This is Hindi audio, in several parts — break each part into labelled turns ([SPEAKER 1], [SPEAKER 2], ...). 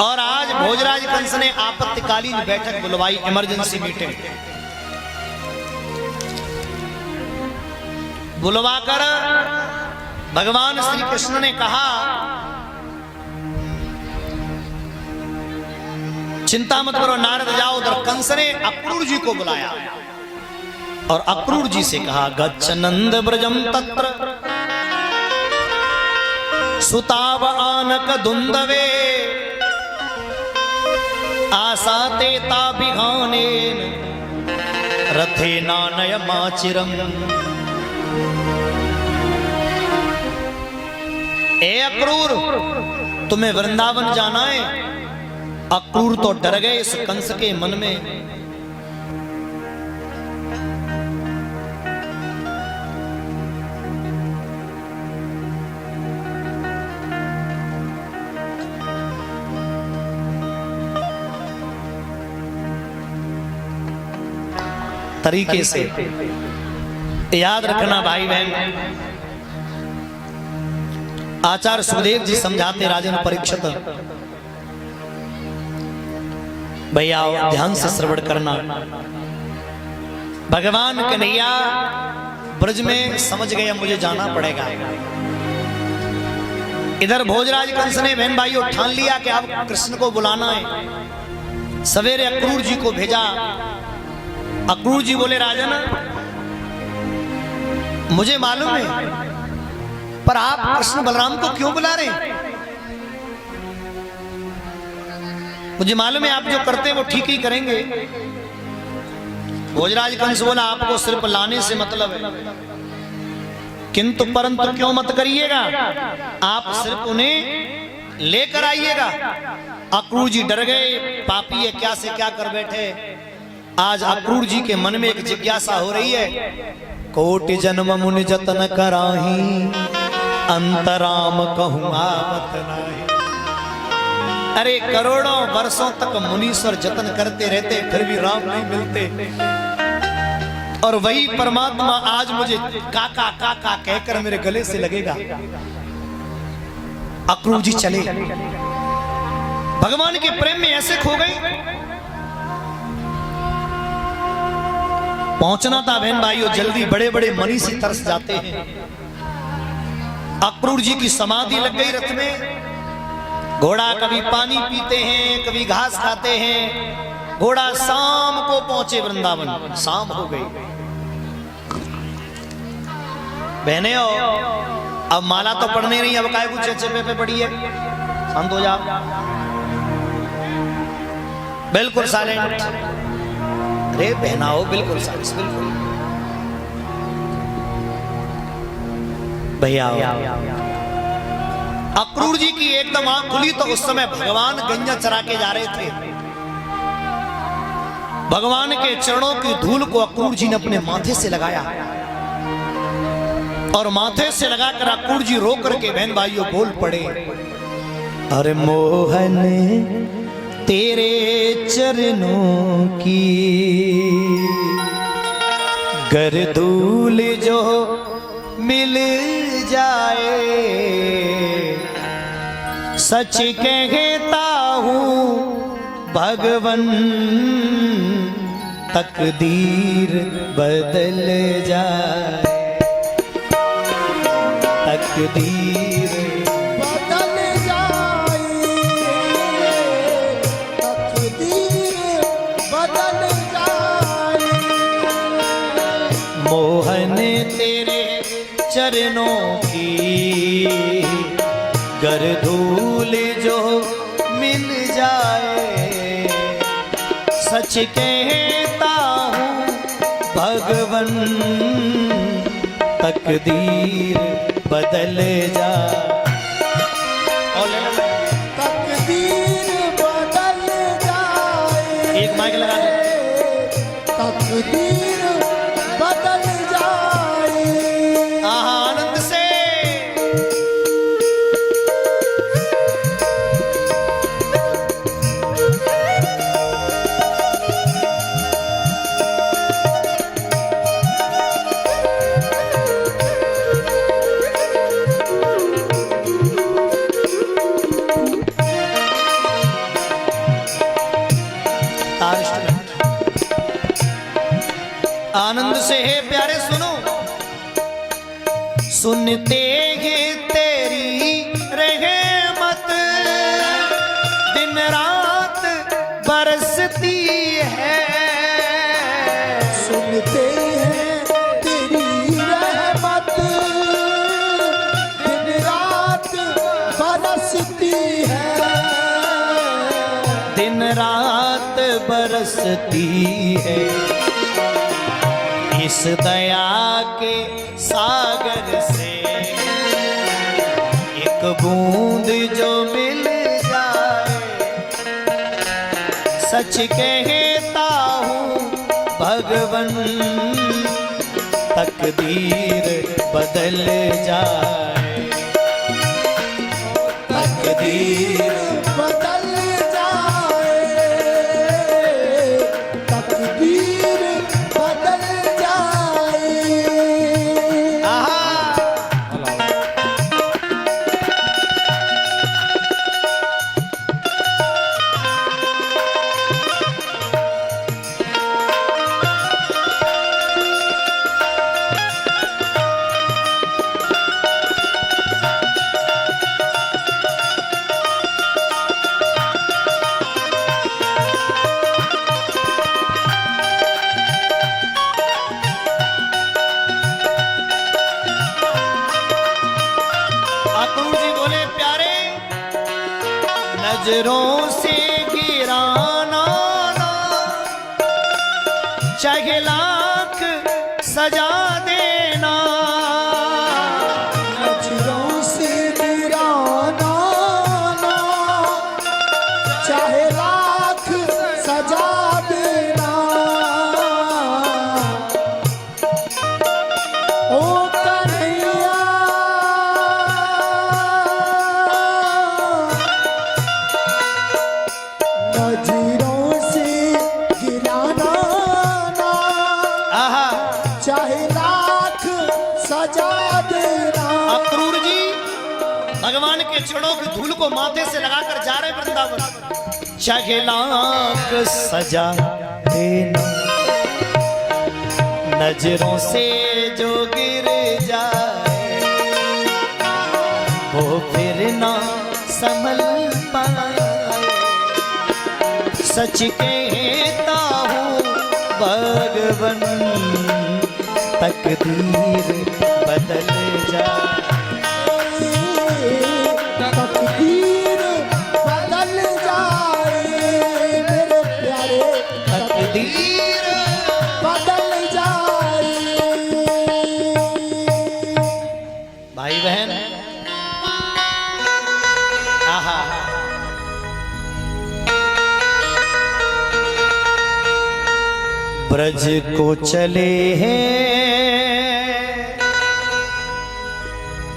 [SPEAKER 1] और आज भोजराज कंस ने आपत्तिकालीन बैठक बुलवाई, इमरजेंसी मीटिंग बुलवाकर भगवान श्री कृष्ण ने कहा, चिंता मत करो नारद, जाओ। उधर कंस ने अक्रूर जी को बुलाया और अक्रूर जी से कहा, गच्छ नंद ब्रजम तत्र सुताव आनक दुंदवे आसाते ताभिघानेन रथे नानय माचिरम। ए अक्रूर, तुम्हें वृंदावन जाना है। अक्रूर तो डर गए इस कंस के मन में। तरीके से याद रखना भाई बहन, आचार्य सुखदेव जी समझाते राजन परीक्षित, भैया ध्यान से श्रवण करना। भगवान कन्हैया ब्रज में समझ गए मुझे जाना पड़ेगा। इधर भोजराज कंस ने बहन भाइयों ठान लिया कि अब कृष्ण को बुलाना है। सवेरे अक्रूर जी को भेजा। अक्रूर जी बोले, राजन मुझे मालूम है, पर आप कृष्ण बलराम को क्यों बुला रहे हैं? मुझे मालूम है आप जो करते हैं वो ठीक ही करेंगे। भोजराज कंस बोला, आपको सिर्फ लाने से मतलब है, किंतु परंतु क्यों मत करिएगा, आप सिर्फ उन्हें लेकर आइएगा। अक्रूर जी डर गए, पापी है क्या से क्या कर बैठे। आज अक्रूर जी के मन में एक जिज्ञासा हो रही है, कोटि जन्म मुनि जतन कराही अंतराम कहूं आवत नाही। अरे करोड़ों वर्षों तक मुनीश्वर जतन करते रहते फिर भी राम नहीं मिलते, और वही परमात्मा आज मुझे काका काका कहकर मेरे गले से लगेगा। अक्रूर जी चले, भगवान के प्रेम में ऐसे खो गए। पहुंचना था बहन भाइयों जल्दी, बड़े बड़े मनीषी तरस जाते हैं। अक्रूर जी की समाधि लग गई रथ में। घोड़ा कभी पानी पीते हैं, कभी घास खाते हैं। घोड़ा शाम को पहुंचे वृंदावन, शाम हो गई। बहने अब माला तो पढ़ने नहीं, अब काय कुछ अच्छे पे पड़ी है, शांत हो जाओ, बिल्कुल साइलेंट। अरे बहना हो, बिल्कुल साइलेंट, बिल्कुल भैया। अक्रूर जी की एकदम आंख खुली तो उस समय भगवान गंजा चरा के जा रहे थे। भगवान के चरणों की धूल को अक्रूर जी ने अपने माथे से लगाया, और माथे से लगाकर अक्रूर जी रो करके बहन भाइयों बोल पड़े, अरे मोहन तेरे चरणों की गर धूल जो मिल जाए, सच कहता हूँ भगवन तकदीर बदल जाए, तकदीर
[SPEAKER 2] बदल जाए, तकदीर बदल जाए।
[SPEAKER 1] मोहन तेरे चरणों की गर धूल जो मिल जाए, सच कहता हूँ भगवन तकदीर बदल जा।
[SPEAKER 2] तकदीर बदल जाए,
[SPEAKER 1] एक माइक लगा दो।
[SPEAKER 2] तकदीर बदल जाए।
[SPEAKER 1] आनंद से आनंद से है प्यारे सुनो, सुनते हैं तेरी रहमत दिन रात बरसती है।
[SPEAKER 2] सुनते हैं तेरी रहमत दिन रात बरसती है।
[SPEAKER 1] दिन रात बरसती है। इस दया के सागर से एक बूंद जो मिल जाए, सच कहता हूँ भगवन तकदीर बदल जाए। तकदीर
[SPEAKER 2] बदल जाए, तकदीर बदल जाए।
[SPEAKER 1] नजरों से गिराना ना, चाहे लाख सजा देना।
[SPEAKER 2] नजरों से गिराना ना, चाहे लाख सजा देना। ओ कन्हैया नजरों से गिराना ना, चाहे लाख सजा देना।
[SPEAKER 1] अक्रूर जी भगवान के चरणों की धूल को माथे से लगाकर जा रहे वृंदावन। चाहे लाख सजा देना, नजरों से जो गिर जाए वो फिर ना संभल पाए। सच कहता हूँ भगवन तकदीर बदल जाए।
[SPEAKER 2] तकदीर बदल जाए मेरे प्यारे,
[SPEAKER 1] तकदीर
[SPEAKER 2] बदल जाए।
[SPEAKER 1] भाई बहन आहा ब्रज को चले हैं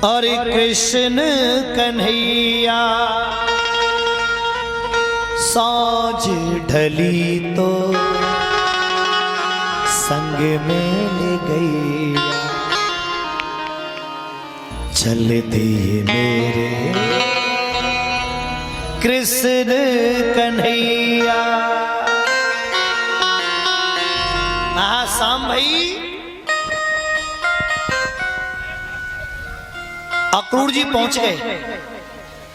[SPEAKER 1] और कृष्ण कन्हैया, सांझ ढली तो संग में ले गई। चल दिए मेरे कृष्ण कन्हैया। शाम भाई अक्रूर जी पहुंच गए।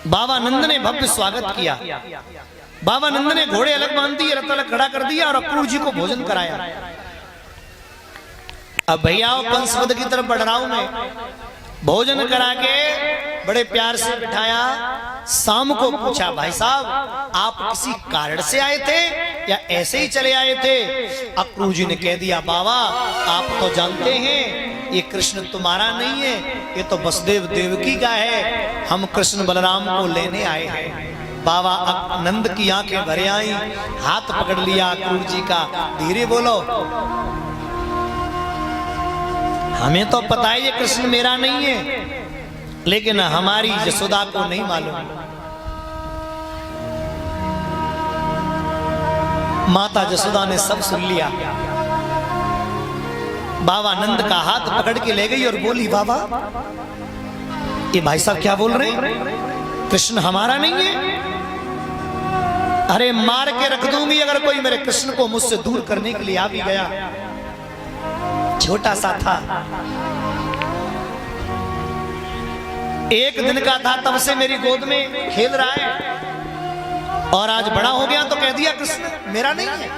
[SPEAKER 1] बाबा नंद ने भव्य स्वागत किया। बाबा नंद ने घोड़े अलग बांध दिए, रथ अलग खड़ा कर दिया और अक्रूर जी को भोजन कराया। अब भैया पंचवद की तरफ बढ़ रहा हूं मैं। भोजन करा के बड़े प्यार से बिठाया। शाम को पूछा, भाई साहब आप किसी कारण से आए थे या ऐसे ही चले आए थे? अक्रूर जी ने कह दिया, बाबा आप तो जानते हैं ये कृष्ण तुम्हारा नहीं है, ये तो वसुदेव देवकी का है। हम कृष्ण बलराम को लेने आए हैं। बाबा नंद की आंखें भरे आई, हाथ पकड़ लिया अक्रूर जी का, धीरे बोलो, हमें तो पता है ये कृष्ण मेरा नहीं है, लेकिन हमारी यशोदा को नहीं मालूम। माता यशोदा ने सब सुन लिया। बाबा नंद का हाथ पकड़ के ले गई और बोली, बाबा ये भाई साहब क्या बोल रहे हैं? कृष्ण हमारा नहीं है? अरे मार के रख दूंगी अगर कोई मेरे कृष्ण को मुझसे दूर करने के लिए आ भी गया। छोटा सा था, एक दिन का था, तब से मेरी गोद में खेल रहा है और आज बड़ा हो गया तो कह दिया कृष्ण मेरा नहीं है।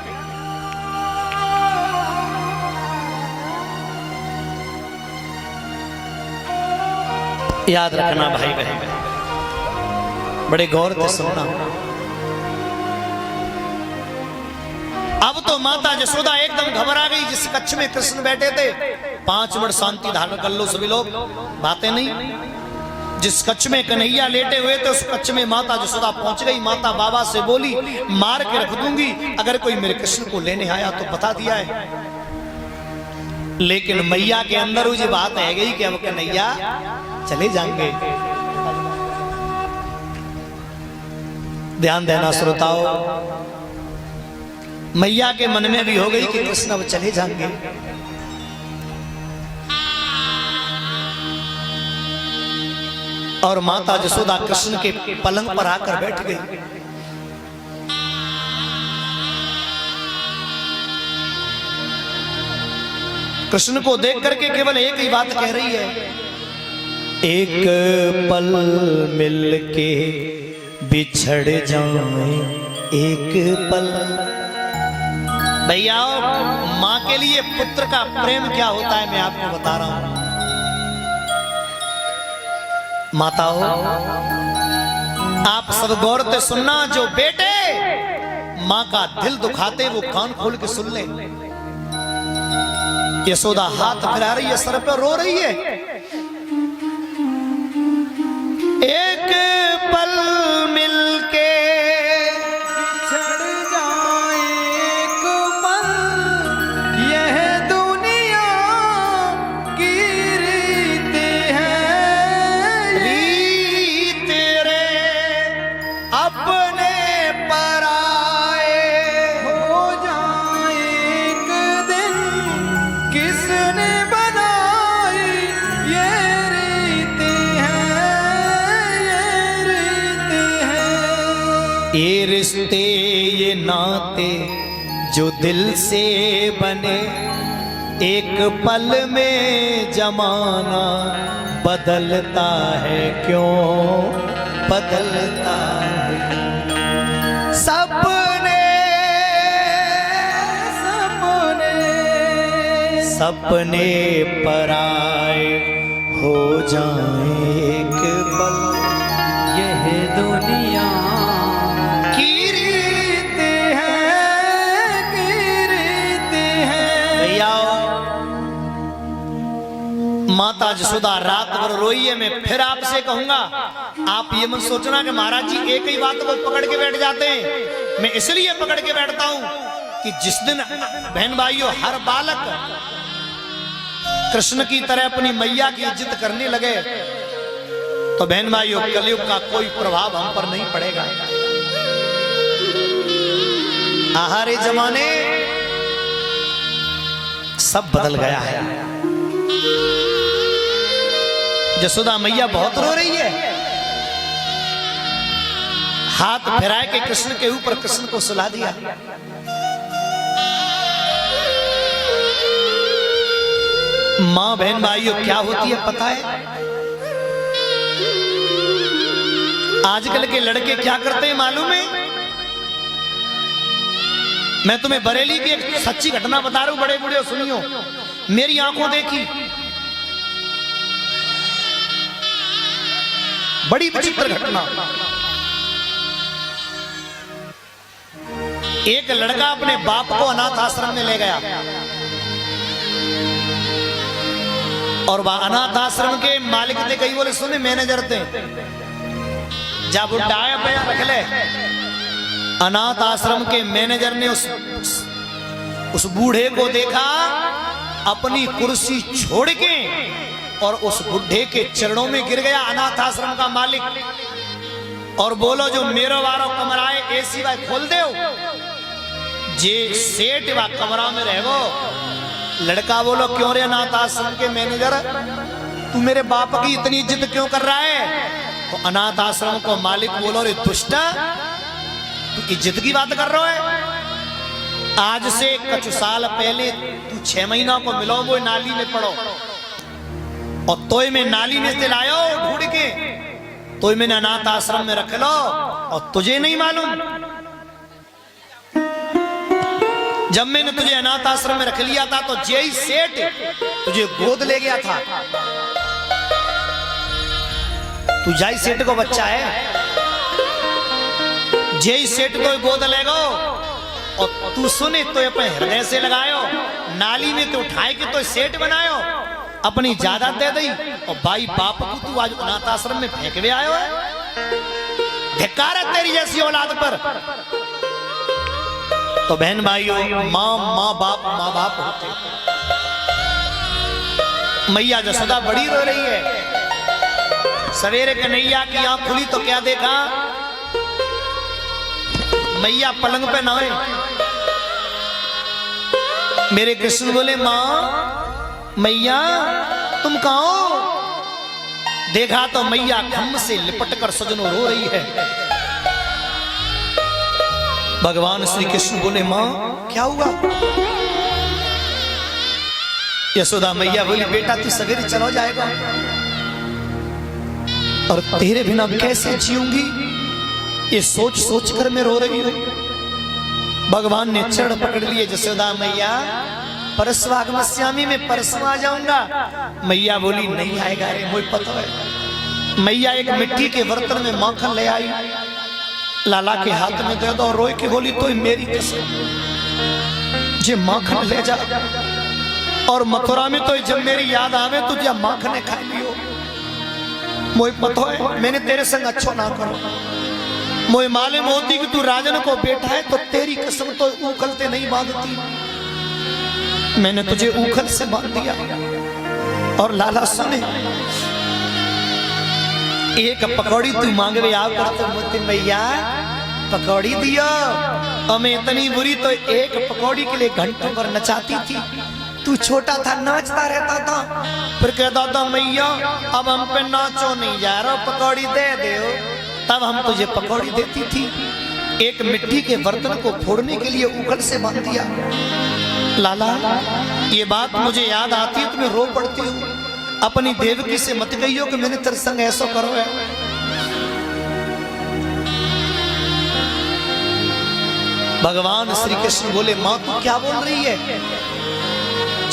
[SPEAKER 1] याद रखना भाई बहन, बड़े गौर से सुनना। अब तो माता यशोदा एकदम घबरा गई। जिस कक्ष में कृष्ण बैठे थे, 5 मिनट शांति धारण कर लो सभी लोग, बातें नहीं। जिस कक्ष में कन्हैया लेटे हुए थे, उस कक्ष में माता यशोदा पहुंच गई। माता बाबा से बोली मार के रख दूंगी, अगर कोई मेरे कृष्ण को लेने आया तो बता दिया है। लेकिन मैया के अंदर वो बात है गई कि अब कन्हैया चले जाएंगे। ध्यान देना श्रोताओ, मैया के मन में भी हो गई कि कृष्ण अब चले जाएंगे। और माता यशोदा कृष्ण के पलंग पर आकर बैठ गई। कृष्ण को देख करके केवल एक ही बात कह रही है, एक पल मिलके बिछड़ जाए, एक पल। भैया मां के लिए पुत्र का प्रेम क्या होता है मैं आपको बता रहा हूं। माताओं, आप सब गौर से सुनना, जो बेटे मां का दिल दुखाते वो कान खोल के सुन ले। यशोदा हाथ फिरा रही है, सर पर रो रही है। एक पल मिलके
[SPEAKER 2] बिछड़ जाए, एक पल, यह दुनिया की रीत है।
[SPEAKER 1] रीत रे अपने पराए
[SPEAKER 2] हो जाए एक दिन, किसने बनाई ये रीत है, ये रीत है।
[SPEAKER 1] ये रिश्ते ये नाते जो दिल से बने, एक पल में जमाना बदलता है, क्यों बदलता है। सपने सपने पराए हो जाए, एक पल
[SPEAKER 2] यह दुनिया
[SPEAKER 1] की
[SPEAKER 2] रीत है, की रीत है।
[SPEAKER 1] भैया माता यशोदा रात भर रोई है। मैं फिर आपसे कहूंगा, आप ये मत सोचना कि महाराज जी एक ही बात को पकड़ के बैठ जाते हैं। मैं इसलिए पकड़ के बैठता हूं कि जिस दिन बहन भाइयों हर बालक कृष्ण की तरह अपनी मैया की इज्जत करने लगे, तो बहन भाइयों कलयुग का कोई प्रभाव हम पर नहीं पड़ेगा। आहारे जमाने सब बदल गया है। यशोदा मैया बहुत रो रही है, हाथ फिरा के कृष्ण के ऊपर कृष्ण को सुला दिया। मां बहन भाइयों क्या होती है पता है? आजकल के लड़के क्या करते हैं मालूम है? मैं तुम्हें बरेली की एक सच्ची घटना बता रहा हूं, बड़े बूढ़े सुनियो, मेरी आंखों देखी। बड़ी विचित्र घटना। एक लड़का अपने बाप को अनाथ आश्रम में ले गया और वह अनाथ आश्रम के मालिक ने कही, बोले सुने मैनेजर थे, जब उठाया पया रख ले। अनाथ आश्रम के मैनेजर ने उस बूढ़े को देखा, अपनी कुर्सी छोड़ के और उस बुढ़े के चरणों में गिर गया अनाथ आश्रम का मालिक और बोलो जो मेरो वारो कमरा है एसी वाई खोल दे, जे सेठ वा कमरा में रहो। लड़का बोलो क्यों रे अनाथ आश्रम के मैनेजर, तू मेरे बाप की इतनी इज्जत क्यों कर रहा है? तो अनाथ आश्रम को मालिक बोलो रे दुष्टा, तू इज्जत की बात कर रहा है? आज से कुछ साल पहले तू 6 महीना को मिलो वो नाली में पड़ो और तोय में नाली में से लायो ढूंढ के तोय मैंने अनाथ आश्रम में रख लो और तुझे नहीं मालूम। जब मैंने तुझे अनाथ आश्रम में रख लिया था तो जय सेठ तुझे गोद ले गया था। तू जय सेठ को बच्चा है, जय सेठ को गोद ले गो और तू सुने तो अपने हृदय से लगायो, नाली में तो उठाए के तो सेठ बनायो, अपनी ज्यादा दे दी और भाई बाप को तू आज अनाथ आश्रम में फेंकवे आयो है। धिक्कार है तेरी जैसी औलाद पर। तो बहन भाइयों, माँ बाप होते। मैया जसोदा बड़ी रो रही है। सवेरे कन्हैया की आंख खुली तो क्या देखा, मैया पलंग पे नहाए। मेरे कृष्ण बोले माँ मैया तुम कहाँ हो? देखा तो मैया खम्भ से लिपट कर सजनों रो रही है। भगवान श्री कृष्ण बोले माँ क्या हुआ? यशोदा मैया बोली बेटा तू सवेरे चलो जाएगा और तेरे बिना कैसे जीऊंगी, ये सोच सोच कर मैं रो रही हूं। भगवान ने चढ़ पकड़ लिए, यशोदा मैया परस्वागमस्यामी में परसों आ जाऊंगा। मैया बोली नहीं आएगा रे, मुझे पता है। मैया एक मिट्टी के बर्तन में माखन ले आई, लाला के हाथ में दे दो और रोई के बोली तो मेरी कसम जे माखन ले जा और मथुरा में तो जब मेरी याद आवे तो जब माखन खा लियो। मुझे पता है मैंने तेरे संग अच्छो ना करो, मुझे मालूम होती कि तू राजन को बेटा है तो तेरी कसम तो उखल से नहीं बांधती, मैंने तुझे उखल से बांध दिया। और लाला सुने एक पकौड़ी तू मांगवे आ कर तो मुझे मैया पकौड़ी दियो, और मैं इतनी बुरी तो एक पकौड़ी के लिए घंटों पर नचाती थी। तू छोटा था नाचता रहता था, फिर कहता था मैया अब हम पे नाचो नहीं जा रहा, पकौड़ी दे दो, तब हम तुझे पकौड़ी देती थी। एक मिट्टी के बर्तन को फोड़ने के लिए उखल से बांध दिया। लाला ये बात मुझे याद आती है तो मैं रो पड़ती हूँ। अपनी देवकी से मत कहियो कि मैंने तेरे संग ऐसा करो है। भगवान श्री कृष्ण बोले मां तू क्या बोल रही है?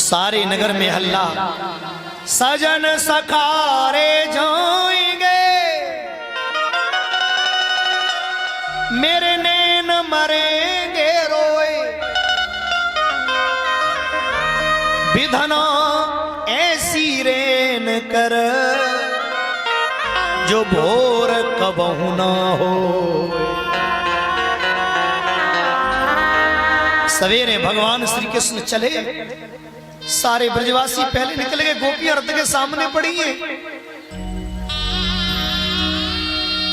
[SPEAKER 1] सारे नगर में हल्ला, सजन सखारे जाएंगे, मेरे नैन मरेंगे रोए, विधना ऐसी रेन कर जो भोर कबहू ना हो। सवेरे भगवान श्री कृष्ण चले, सारे ब्रजवासी पहले निकल गए, गोपियां रथ के सामने पड़ी है।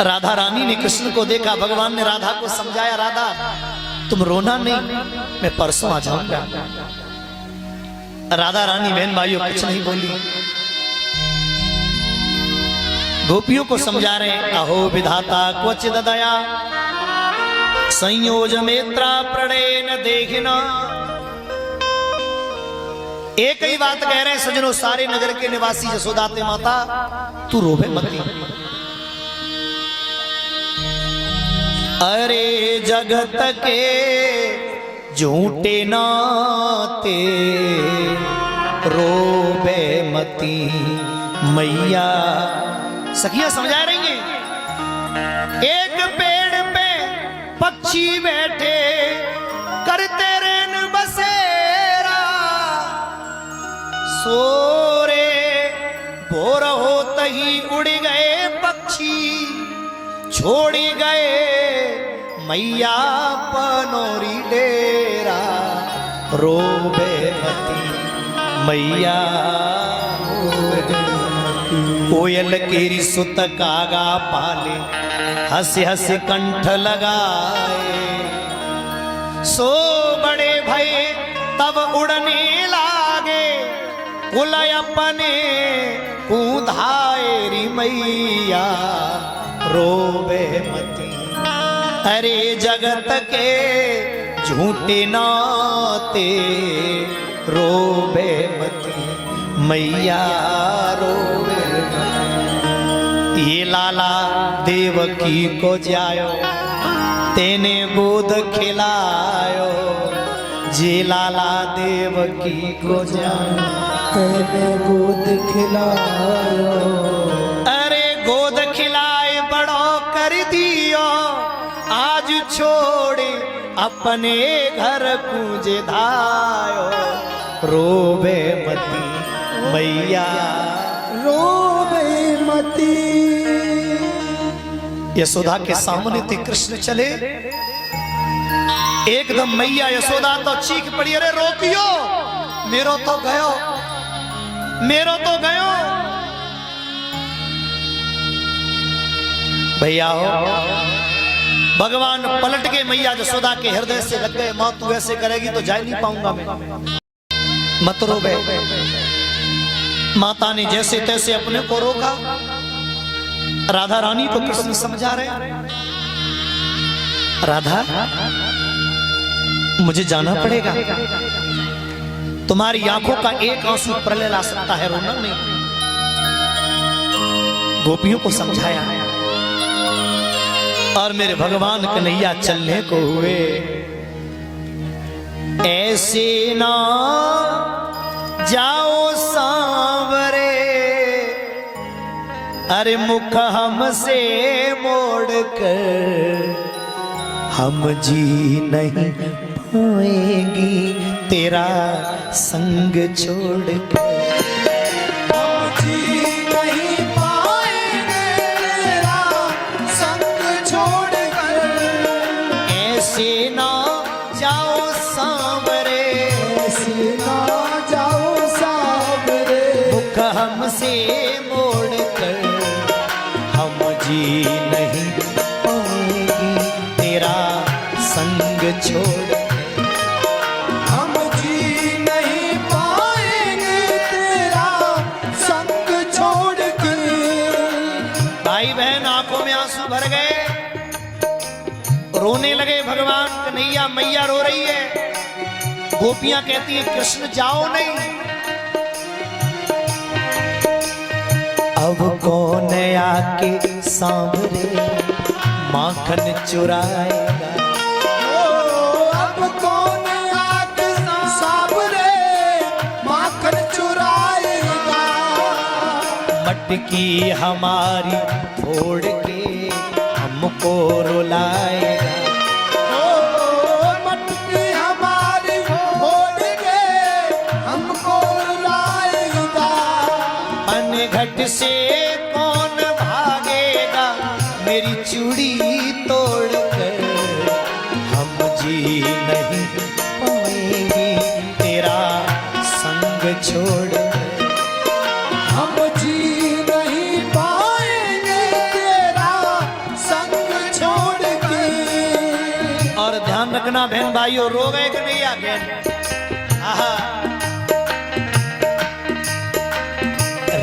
[SPEAKER 1] राधा रानी ने कृष्ण को देखा, भगवान ने राधा को समझाया राधा तुम रोना नहीं, मैं परसों आ जाऊंगा। राधा रानी बहन भाइयों कुछ नहीं बोली, गोपियों को समझा रहे अहो विधाता क्वचिद दया संयोज मेत्रा प्रणय न देखना। एक ही बात कह रहे हैं सजनों, सारे नगर के निवासी यशोदाते माता तू रोवे मत। अरे जगत के झूठे नाते रोबे मती मैया। सखियां समझा रही हैं, एक पेड़ पे पक्षी बैठे करते रेन बसेरा, सोरे भोर होते ही उड़ गए पक्षी, छोड़ी गए मैया पनोरी डेरा, रोबे मती मैया। कोयल केरी सुत कागा पाले, हंस हंस कंठ लगाए, सो बड़े भय तब उड़ने लागे, कुल अपने कूधाए री मैया, रोबे मती। अरे जगत के झूठे नाते रोबे मती मैया रोबे मती। ये लाला देवकी को जायो तेने गोद खिलायो, जे लाला देवकी को जायो
[SPEAKER 2] तेने गोद खिलायो।
[SPEAKER 1] अरे गोद खिलाए बड़ो कर दियो, आज छोड़े अपने घर कूजे धायो, रोबे मती मैया
[SPEAKER 2] रोबे मती।
[SPEAKER 1] यशोदा के सामने थे कृष्ण चले, एकदम मैया यशोदा तो चीख पड़ी, अरे रोकियो मेरो तो गयो, मेरो तो गयो। भैया हो भगवान पलट के मैया यशोदा के हृदय से लग गए, मां तू ऐसे करेगी तो जा नहीं पाऊंगा मैं, मत रो बे। माता ने जैसे तैसे अपने को रोका। राधा रानी को कृष्ण समझा रहे, राधा मुझे जाना पड़ेगा, तुम्हारी आंखों का एक आंसू प्रलय ला सकता है, रोना नहीं। गोपियों को समझाया और मेरे भगवान कन्हैया चलने को हुए। ऐसे ना जाओ सांवरे, अरे मुख हमसे मोड़ कर, हम जी नहीं पाएंगी तेरा संग छोड़ कर।
[SPEAKER 2] हम जी नहीं पाएंगे तेरा संग छोड़ कर।
[SPEAKER 1] ऐसे ना जाओ सांवरे,
[SPEAKER 2] ऐसे ना जाओ सांवरे,
[SPEAKER 1] मुख हमसे मोड़ कर, हम जी नहीं पाएंगी तेरा संग छोड़।
[SPEAKER 2] हम जी नहीं पाएंगे तेरा संग छोड़ के।
[SPEAKER 1] भाई बहन आंखों में आंसू भर गए, रोने लगे। भगवान कन्हैया, मैया रो रही है, गोपियां कहती है कृष्ण जाओ नहीं। अब कौन आके सांवरे माखन चुराएगा,
[SPEAKER 2] अब कौन आके सांवरे माखन चुराएगा।
[SPEAKER 1] मटकी हमारी फोड़ के हमको रुलाएगा,
[SPEAKER 2] मटकी हमारी फोड़ के हमको रुलाएगा।
[SPEAKER 1] अनघट से कौन भागेगा मेरी चूड़ी तोड़ कर, हम जी नहीं पाएंगे तेरा संग छोड़ कर।
[SPEAKER 2] हम जी नहीं पाएंगे तेरा संग छोड़ के।
[SPEAKER 1] और ध्यान रखना बहन भाइयों, रो गए कि नहीं आगे? आहा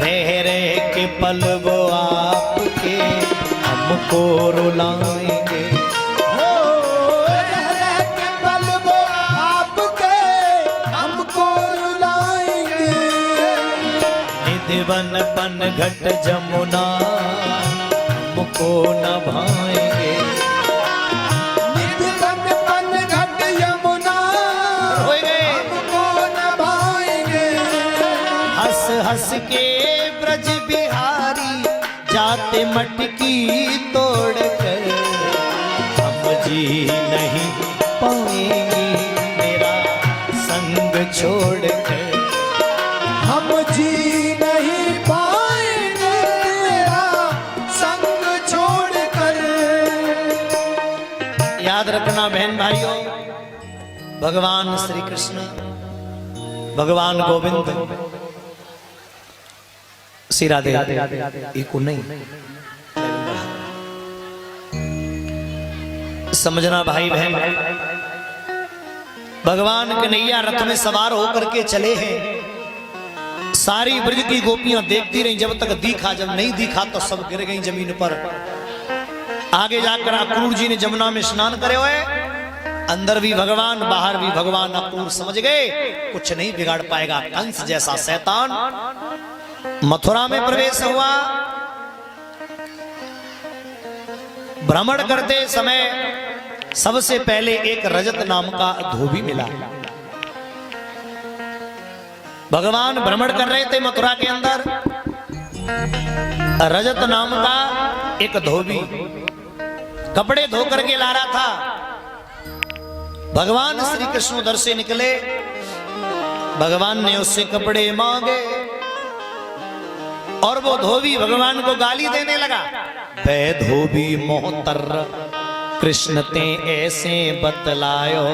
[SPEAKER 1] रह रह के पल वो आपके हमको रुलाएंगे,
[SPEAKER 2] हो रह के पल वो आपके हमको रुलाएंगे।
[SPEAKER 1] निधिवन पन घट जमुना हमको न भाएंगे।
[SPEAKER 2] निधिवन पन घट यमुना
[SPEAKER 1] हो गए
[SPEAKER 2] हमको न भाएंगे।
[SPEAKER 1] हंस हंस के ब्रज बिहारी जाते मटकी तोड़ कर, हम जी नहीं पाएंगे मेरा संग छोड़ कर।
[SPEAKER 2] हम जी नहीं पाएंगे तेरा संग छोड़ कर।
[SPEAKER 1] याद रखना बहन भाइयों, भगवान श्री कृष्ण, भगवान गोविंद, श्री राधे को नहीं समझना भाई बहन। भगवान कन्हैया रथ में सवार होकर के चले हैं। सारी ब्रज की गोपियां देखती रही जब तक दिखा, जब नहीं दिखा तो सब गिर गई जमीन पर। आगे जाकर अक्रूर जी ने जमुना में स्नान करे हुए अंदर भी भगवान बाहर भी भगवान, अक्रूर समझ गए कुछ नहीं बिगाड़ पाएगा कंस जैसा शैतान। मथुरा में प्रवेश हुआ। भ्रमण करते समय सबसे पहले एक रजत नाम का धोबी मिला। भगवान भ्रमण कर रहे थे मथुरा के अंदर, रजत नाम का एक धोबी कपड़े धो करके ला रहा था। भगवान श्री कृष्ण उधर से निकले, भगवान ने उससे कपड़े मांगे और वो धोबी भगवान को गाली देने लगा। बै धोबी मोहतर कृष्ण ते ऐसे बतलायो,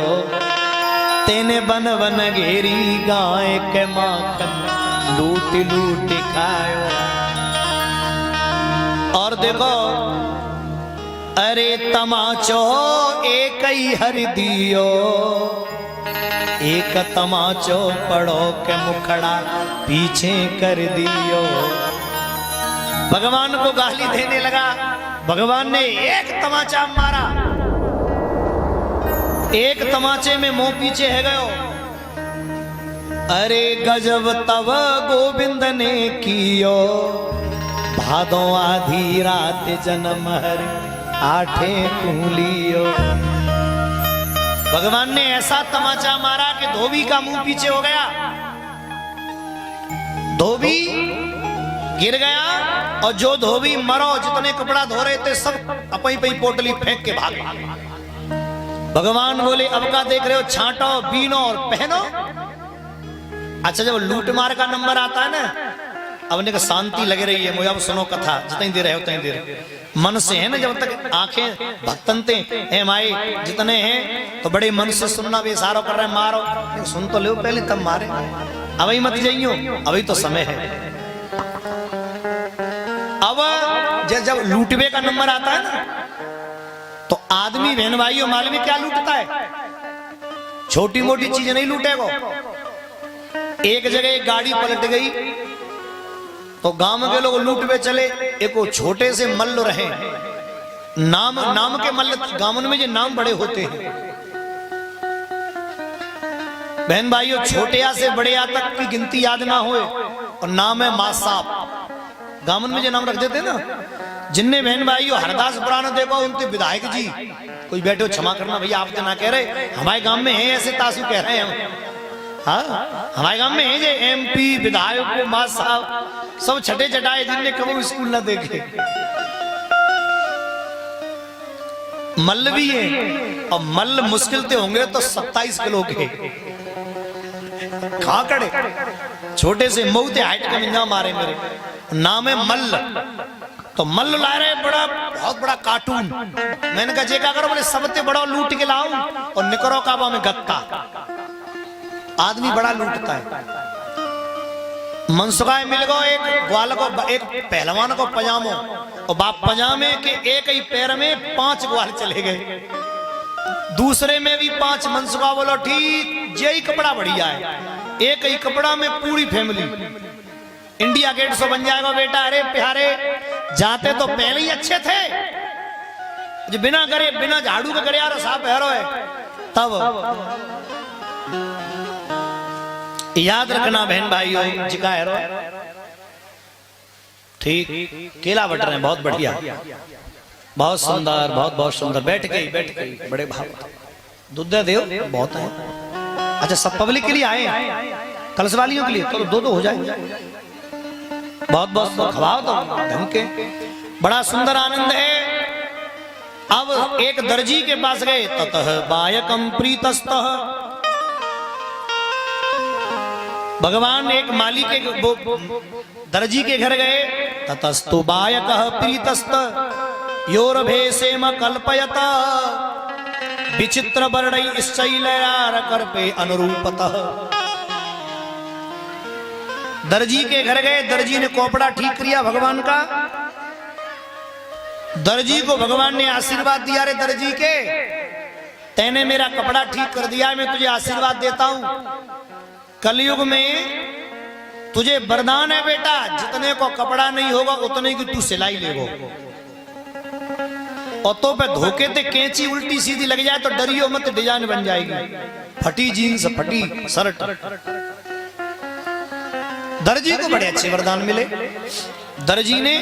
[SPEAKER 1] तेने बन बन घेरी गाय के माखन लूट लूट खायो। और देखो अरे तमाचो एक ही हर दियो, एक तमाचो पड़ो के मुखड़ा पीछे कर दियो। भगवान को गाली देने लगा। भगवान ने एक तमाचा मारा, एक तमाचे में मुंह पीछे है गयो। अरे गजब तब गोविंद ने कियो, भादो आधी रात जन्म हर आठे कूलियो। भगवान ने ऐसा तमाचा मारा कि धोबी का मुंह पीछे हो गया। धोबी गिर गया और जो धोबी मरो जितने कपड़ा धो रहे थे सब अपनी पई पोटली फेंक के भाग। भगवान बोले अब का देख रहे हो, छांटो बीनो और पहनो। अच्छा जब लूट मार का नंबर आता है ना, अब ने शांति लग रही है, मुझे अब सुनो कथा, जितनी देर है उतनी देर मन से है ना। जब तक आंखें भक्तनते हैं माई जितने हैं तो बड़े मन से सुनना भी इशारा कर रहे हैं, मारो सुन तो लो पहले तब मारे। अभी मत जाइयो, अभी तो समय है। अब जब लूटवे का नंबर आता है ना तो आदमी बहन भाइयों मालूम है क्या लूटता है? छोटी मोटी चीज नहीं लूटेगा। एक जगह एक गाड़ी पलट गई तो गांव के लोग लूटवे चले। एक वो छोटे से मल्ल रहे, नाम के मल्ल, गांव में जो नाम बड़े होते हैं बहन भाइयों, छोटे या से बड़े या तक की गिनती याद ना हो और नाम है मासाप। गांव में जो नाम रख देते ना, जिनने बहन भाइयों हरदास पुराना देखो उनके विधायक जी, कोई बैठे हो क्षमा करना भैया आप तो ना कह रहे, हमारे गांव में है ऐसे तासु कह रहे हैं हम। हाँ हमारे गांव में है जो एमपी विधायक मां साहब सब छठे चटाए जिनने कभी स्कूल ना देखे। मल्ल भी है और मल्ल मुश्किल से होंगे तो 27 किलो के खाकड़े, छोटे से मऊते हाइट के मिंजा मारे मेरे। नाम है मल्ल। तो मल्ल ला रहे बड़ा बहुत बड़ा कार्टून। मैंने कहा जे क्या करो, बोले सबसे बड़ा लूट के लाऊं और निकरो काबा में गत्ता। आदमी बड़ा लूटता है। मनसुखाए मिल गो एक ग्वाल को, एक पहलवान को पजामो और बाप पजामे के एक ही पैर में 5 ग्वाल चले गए, दूसरे में भी 5। मनसुखा बोलो ठीक, यही कपड़ा बढ़िया है, एक ही कपड़ा में पूरी फैमिली इंडिया गेट से बन जाएगा बेटा। अरे प्यारे जाते तो पहले ही अच्छे थे, जो बिना करे बिना झाड़ू के करे यार साहब पहरो है। तब याद रखना बहन भाइयों जी का हेरो ठीक केला बट रहे हैं, बहुत बढ़िया, बहुत सुंदर, बहुत बहुत सुंदर। बैठ गई बड़े भाव दूध देव बहुत है। अच्छा सब पब्लिक के लिए आए, कलश वालियों के लिए तो दो हो जाए। बहुत बहुत खवाओ तो ढंग के, बड़ा सुंदर आनंद है। अब एक दर्जी के पास गए, ततः बायकम प्रीतस्तः। भगवान एक माली के दर्जी के घर गए, ततस्तु बायकः प्रीतस्त योरभेसेम कल्पयत विचित्र वर्णै शैलयार कर्पे अनुरूपतः। दर्जी के घर गए, दर्जी ने कपड़ा ठीक किया भगवान का। दर्जी को भगवान ने आशीर्वाद दिया, रे दर्जी के तैने मेरा कपड़ा ठीक कर दिया, मैं तुझे आशीर्वाद देता हूं। कलयुग में तुझे वरदान है बेटा, जितने को कपड़ा नहीं होगा उतने की तू सिलाई लेगो। और तो पे धोखे ते कैंची उल्टी सीधी लग जाए तो डरियो मत, डिजाइन बन जाएगी। फटी जीन्स, फटी शर्ट। दर्जी को बड़े अच्छे वरदान मिले। दर्जी ने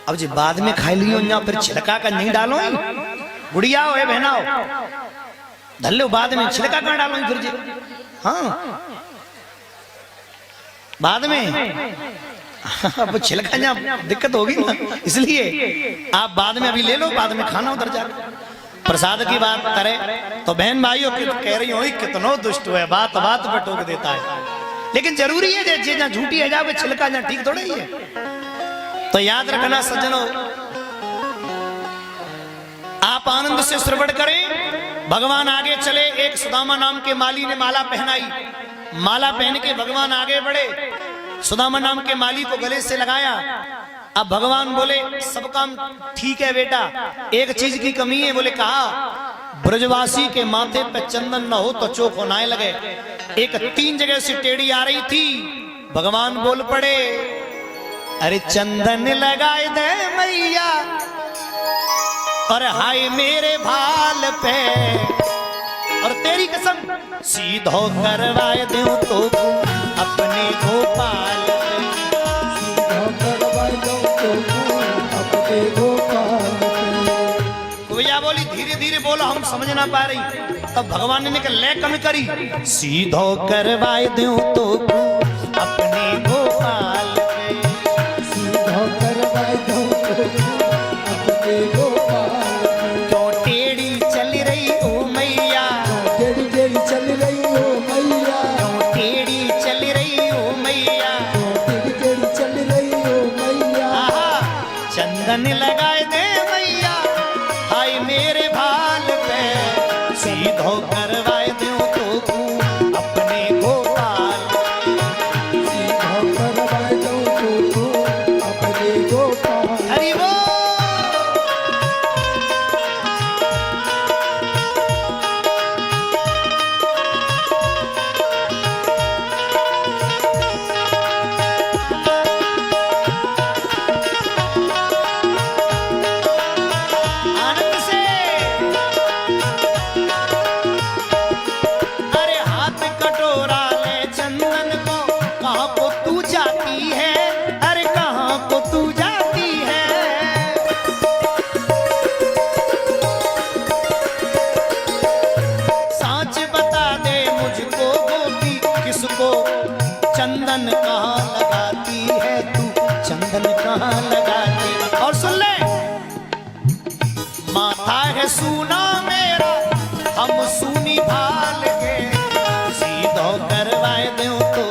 [SPEAKER 1] अब जी बाद में खाई लियो या फिर छिलका का नहीं डालो, गुड़िया हो बहना हो धल्लो, बाद में छिलका कहाँ डालो फिर जी। हाँ बाद में अब छिलका जहाँ दिक्कत होगी ना, इसलिए आप बाद में अभी ले लो, बाद में खाना उधर जा। प्रसाद की बात करे तो बहन भाइयों की कह रही हो कितनो दुष्ट है, बात बात पर टोक देता है। लेकिन जरूरी है जहाँ झूठी है जाओ, छिलका जहाँ ठीक थोड़ा ही है। तो याद रखना सज्जनों, आप आनंद से श्रवण करें। भगवान आगे चले, एक सुदामा नाम के माली ने माला पहनाई। माला पहन के भगवान आगे बढ़े, सुदामा नाम के माली को गले से लगाया। अब भगवान बोले सब काम ठीक है बेटा, एक चीज की कमी है। बोले कहा ब्रजवासी के माथे पे चंदन न हो तो चोक होने लगे। एक 3 जगह से टेढ़ी आ रही थी। भगवान बोल पड़े अरे चंदन लगाए दे मैया, और हाय मेरे भाल पे, और तेरी कसम सीधो करवाए दूं तो अपने गोपाल पे।
[SPEAKER 2] सीधो करवाए दूं तो अपने गोपाल पे।
[SPEAKER 1] कोया बोली धीरे धीरे बोलो, हम समझ ना पा रही। तब भगवान ने ले कम करी, सीधो करवाए दूं तो अपने गोपाल पे।
[SPEAKER 2] सीधो करवाए दूं तो अपने गोपाल पे।
[SPEAKER 1] क्यों टेढ़ी चल रही ओ मैया,
[SPEAKER 2] टेढ़ी टेढ़ी चल रही हो मैया,
[SPEAKER 1] क्यों टेढ़ी चल रही ओ मैया,
[SPEAKER 2] टेढ़ी टेढ़ी चल रही हो मैया।
[SPEAKER 1] आहा चंदन लगाए दे मैया, हाय मेरे भाल पे, सीधो करवाए दूं तो अपने गोपाल पे।
[SPEAKER 2] सीधो करवाए दूं तो अपने गोपाल।
[SPEAKER 1] हरि बोल। आनंद से अरे हाथ कटोरा ले चंदन को, कहाँ को तू जाती है, अरे कहाँ को तू जाती है। सांच बता दे मुझको गोपी, किसको चंदन कहाँ लगाती है तू, चंदन कहाँ लगाती। और सुन ले, माथा है सूना मेरा, हम सूनी भाल के, सीधो करवाए दूं तो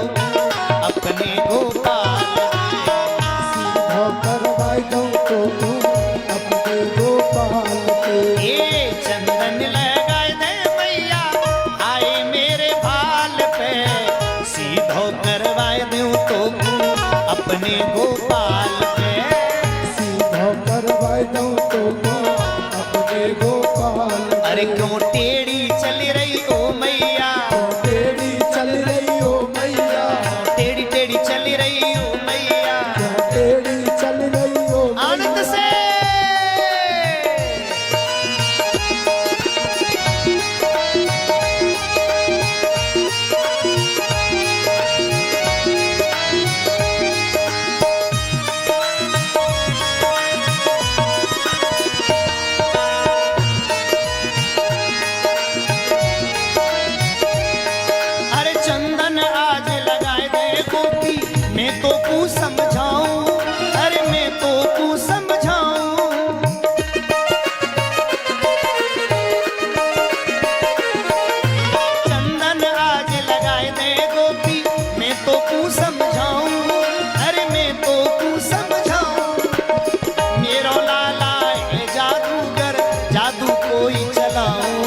[SPEAKER 1] अपने गोपाल पे।
[SPEAKER 2] सीधो करवाए दूं तो अपने गोपाल पे।
[SPEAKER 1] ये चंदन लगाए दे मैया, आए मेरे भाल पे, सीधो करवाए दूं तो अपने गोपाल पे।
[SPEAKER 2] सीधो करवाए दूं तो अपने गोपाल पे।
[SPEAKER 1] अरे क्यों टेढ़ी चल रही ओ मैया,
[SPEAKER 2] टेढ़ी चल रही हो मैया,
[SPEAKER 1] टेढ़ी टेढ़ी चल रही ओ मैया।
[SPEAKER 2] टेढ़ी चल रही हो
[SPEAKER 1] आनंद से अरे चंदन आज लगाए दे गोपी, मैं तो को समझाऊं, अरे मैं तो को समझाऊं। चंदन आज लगाए दे गोपी, मैं तो को समझाऊं, अरे मैं तो को समझाऊं। मेरो लाला है जादूगर, जादू कोई चलाऊं,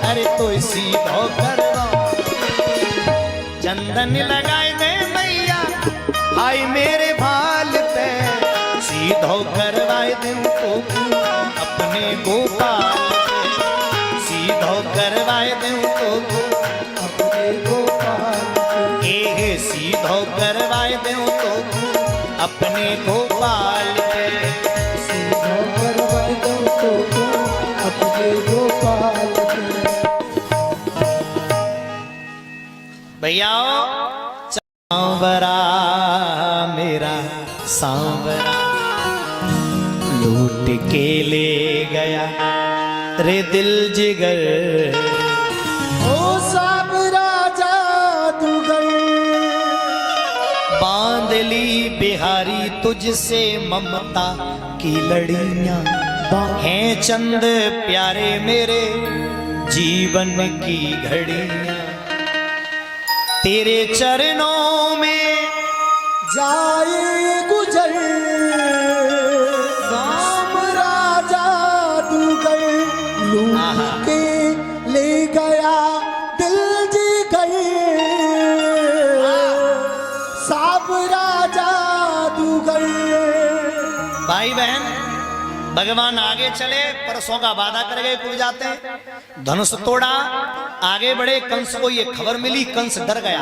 [SPEAKER 1] अरे तो सीधो करवाऊं। चंदन लगाए दे मैया, हाय मेरे भाल पे, सीधो करवाए दूं तो अपने गोपाल पे। सीधो करवाए दूं तो
[SPEAKER 2] अपने गोपाल पे।
[SPEAKER 1] ए सीधो करवाए दूं तो अपने गोपाल पे।
[SPEAKER 2] सीधो
[SPEAKER 1] भैया सांवरा मेरा सांवरा लूट के ले गया रे दिल जिगर।
[SPEAKER 2] ओ सब राजा दुगर
[SPEAKER 1] बांध ली बिहारी तुझसे ममता की लड़ियां हैं चंद प्यारे मेरे जीवन की घड़ियां तेरे चरणों में
[SPEAKER 2] जाए गुजर राम राजा दुगर लूट के ले गया दिल जिगर। सब राजा दुगर।
[SPEAKER 1] भाई बहन भगवान आगे चले परसों का वादा कर गए कुछ जाते हैं धनुष तोड़ा आगे बढ़े। कंस को ये खबर मिली कंस डर गया।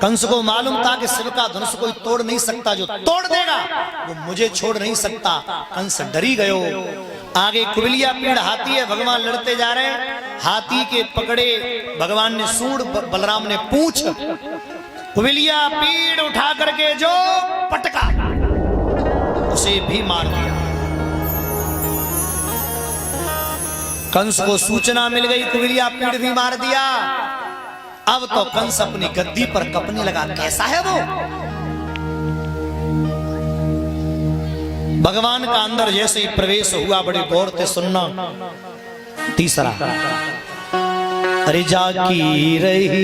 [SPEAKER 1] कंस को मालूम था कि शिव का धनुष कोई तोड़ नहीं सकता जो तोड़ देगा वो मुझे छोड़ नहीं सकता। कंस डरी गयो। आगे कुबलिया पीड़ हाथी है भगवान लड़ते जा रहे हैं। हाथी के पकड़े भगवान ने सूंड बलराम ने पूंछ कुबलिया पीड़ उठा करके जो पटका उसे भी मार दिया। कंस को सूचना मिल गई कुबलिया पीड़ भी मार दिया। अब तो कंस अपनी गद्दी पर कपने लगा। कैसा है वो भगवान का अंदर जैसे ही प्रवेश हुआ बड़े गौर से सुनना। तीसरा अरे जाकी रही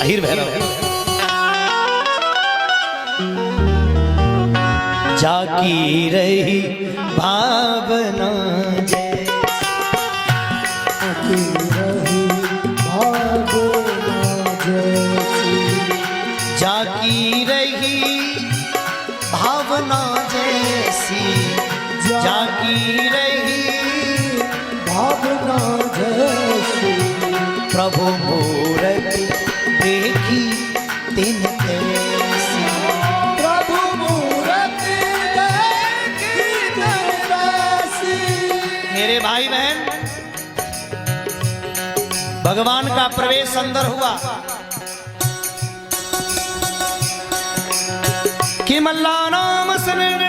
[SPEAKER 1] अहिर भैरव जाकी रही भावना जाकी रही भावना जैसी जाकी रही
[SPEAKER 2] भावना जैसी
[SPEAKER 1] प्रभु मूर्ति देखी तिन कैसी।
[SPEAKER 2] प्रभु मूर्ति देखी तिन कैसी।
[SPEAKER 1] मेरे भाई बहन भगवान का प्रवेश अंदर हुआ कि मल्ला नाम शरणम।